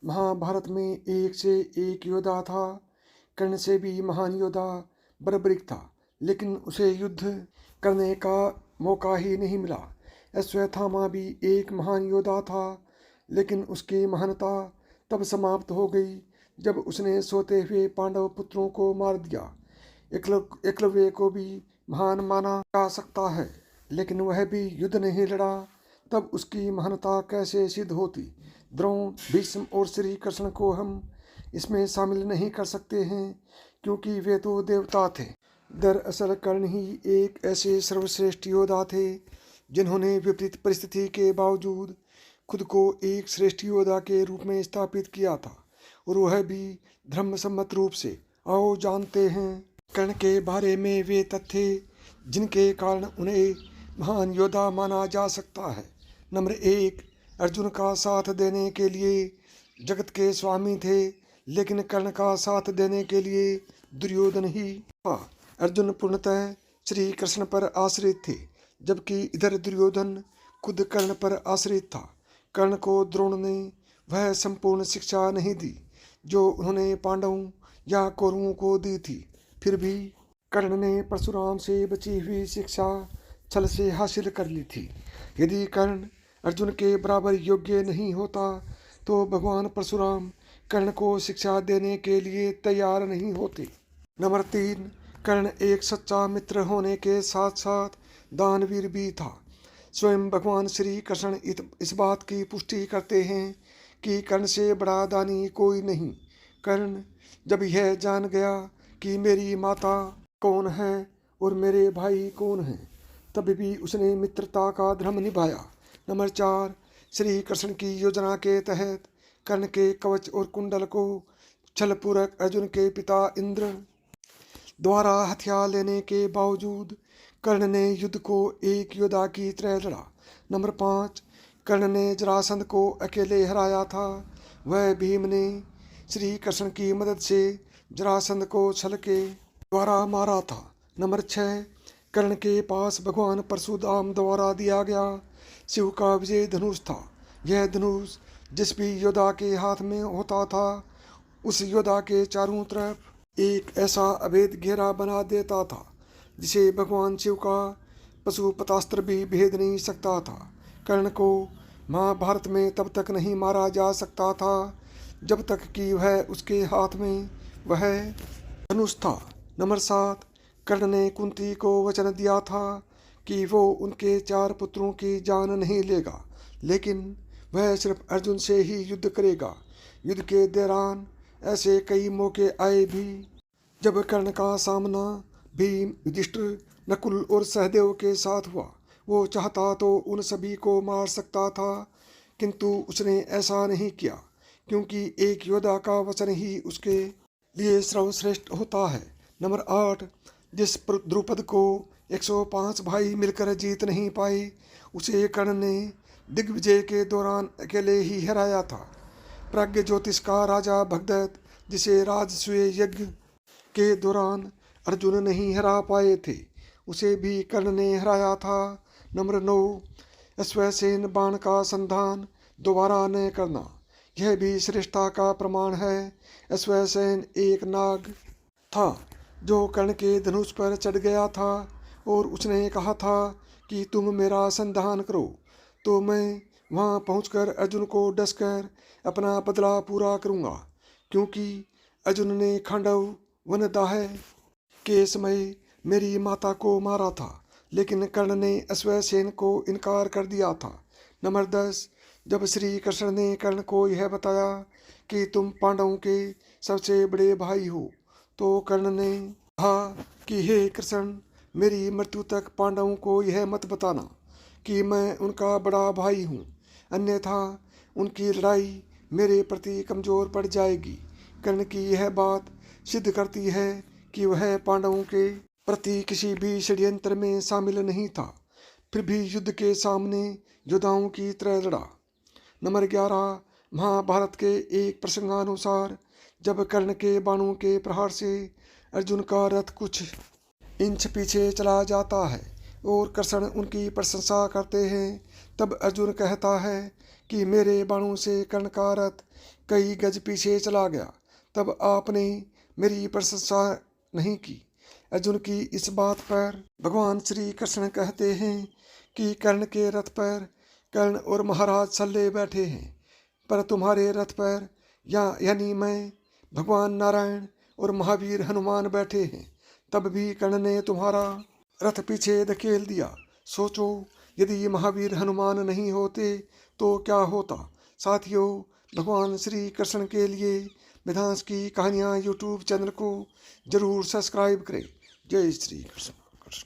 महाभारत में एक से एक योद्धा था। कर्ण से भी महान योद्धा बर्बरिक था, लेकिन उसे युद्ध करने का मौका ही नहीं मिला। अश्वत्थामा भी एक महान योद्धा था, लेकिन उसकी महानता तब समाप्त हो गई जब उसने सोते हुए पांडव पुत्रों को मार दिया। एकलव्य को भी महान माना जा सकता है, लेकिन वह भी युद्ध नहीं लड़ा, तब उसकी महानता कैसे सिद्ध होती। द्रोण, भीष्म और श्री कृष्ण को हम इसमें शामिल नहीं कर सकते हैं, क्योंकि वे तो देवता थे। दरअसल कर्ण ही एक ऐसे सर्वश्रेष्ठ योद्धा थे जिन्होंने विपरीत परिस्थिति के बावजूद खुद को एक श्रेष्ठ योद्धा के रूप में स्थापित किया था, और वह भी धर्मसम्मत रूप से। आओ जानते हैं कर्ण के बारे में वे तथ्य जिनके कारण उन्हें महान योद्धा माना जा सकता है। नंबर 1, अर्जुन का साथ देने के लिए जगत के स्वामी थे, लेकिन कर्ण का साथ देने के लिए दुर्योधन ही था। अर्जुन पूर्णतः श्री कृष्ण पर आश्रित थे, जबकि इधर दुर्योधन खुद कर्ण पर आश्रित था। कर्ण को द्रोण ने वह संपूर्ण शिक्षा नहीं दी जो उन्होंने पांडवों या कौरवों को दी थी। फिर भी कर्ण ने परशुराम से बची हुई शिक्षा छल से हासिल कर ली थी। यदि कर्ण अर्जुन के बराबर योग्य नहीं होता तो भगवान परशुराम कर्ण को शिक्षा देने के लिए तैयार नहीं होते। नंबर 3, कर्ण एक सच्चा मित्र होने के साथ साथ दानवीर भी था। स्वयं भगवान श्री कृष्ण इस बात की पुष्टि करते हैं कि कर्ण से बड़ा दानी कोई नहीं। कर्ण जब यह जान गया कि मेरी माता कौन है और मेरे भाई कौन हैं, तब भी उसने मित्रता का धर्म निभाया। नंबर 4, श्री कृष्ण की योजना के तहत कर्ण के कवच और कुंडल को छलपूर्वक अर्जुन के पिता इंद्र द्वारा हथियार लेने के बावजूद कर्ण ने युद्ध को एक योद्धा की तरह लड़ा। नंबर 5, कर्ण ने जरासंध को अकेले हराया था। वह भीम ने श्री कृष्ण की मदद से जरासंध को छल के द्वारा मारा था। नंबर 6, कर्ण के पास भगवान परशुराम द्वारा दिया गया शिव का विजय धनुष था। यह धनुष जिस भी योद्धा के हाथ में होता था, उस योद्धा के चारों तरफ एक ऐसा अभेद घेरा बना देता था जिसे भगवान शिव का पशुपतास्त्र भी भेद नहीं सकता था। कर्ण को महाभारत में तब तक नहीं मारा जा सकता था जब तक कि वह उसके हाथ में वह धनुष था। नंबर 7, कर्ण ने कुंती को वचन दिया था कि वो उनके 4 पुत्रों की जान नहीं लेगा, लेकिन वह सिर्फ अर्जुन से ही युद्ध करेगा। युद्ध के दौरान ऐसे कई मौके आए भी जब कर्ण का सामना भीम, युधिष्ठिर, नकुल और सहदेव के साथ हुआ। वो चाहता तो उन सभी को मार सकता था, किंतु उसने ऐसा नहीं किया, क्योंकि एक योद्धा का वचन ही उसके लिए सर्वश्रेष्ठ होता है। नंबर 8, जिस द्रुपद को 105 भाई मिलकर जीत नहीं पाए, उसे कर्ण ने दिग्विजय के दौरान अकेले ही हराया था। प्राज्ञ ज्योतिष का राजा भगदत्त, जिसे राजसूय यज्ञ के दौरान अर्जुन नहीं हरा पाए थे, उसे भी कर्ण ने हराया था। नंबर 9, अश्वसेन बाण का संधान दोबारा न करना, यह भी श्रेष्ठता का प्रमाण है। अश्वसेन एक नाग था जो कर्ण के धनुष पर चढ़ गया था और उसने कहा था कि तुम मेरा संधान करो तो मैं वहां पहुंचकर अर्जुन को डसकर अपना बदला पूरा करूंगा। क्योंकि अर्जुन ने खांडव वनदाह के समय मेरी माता को मारा था, लेकिन कर्ण ने अश्वसेन को इनकार कर दिया था। नंबर 10, जब श्री कृष्ण ने कर्ण को यह बताया कि तुम पांडवों के सबसे बड़े भाई हो, तो कर्ण ने कहा कि हे कृष्ण, मेरी मृत्यु तक पांडवों को यह मत बताना कि मैं उनका बड़ा भाई हूँ, अन्यथा उनकी लड़ाई मेरे प्रति कमजोर पड़ जाएगी। कर्ण की यह बात सिद्ध करती है कि वह पांडवों के प्रति किसी भी षड्यंत्र में शामिल नहीं था, फिर भी युद्ध के सामने योद्धाओं की तरह लड़ा। नंबर 11, महाभारत के एक प्रसंगानुसार जब कर्ण के बाणों के प्रहार से अर्जुन का रथ कुछ इंच पीछे चला जाता है और कृष्ण उनकी प्रशंसा करते हैं, तब अर्जुन कहता है कि मेरे बाणों से कर्ण का रथ कई गज पीछे चला गया, तब आपने मेरी प्रशंसा नहीं की। अर्जुन की इस बात पर भगवान श्री कृष्ण कहते हैं कि कर्ण के रथ पर कर्ण और महाराज सल्ले बैठे हैं, पर तुम्हारे रथ पर यानी मैं, भगवान नारायण और महावीर हनुमान बैठे हैं। तब भी कर्ण ने तुम्हारा रथ पीछे धकेल दिया। सोचो, यदि महावीर हनुमान नहीं होते तो क्या होता। साथियों, भगवान श्री कृष्ण के लिए मिथांस की कहानियाँ यूट्यूब चैनल को जरूर सब्सक्राइब करें। जय श्री कृष्ण।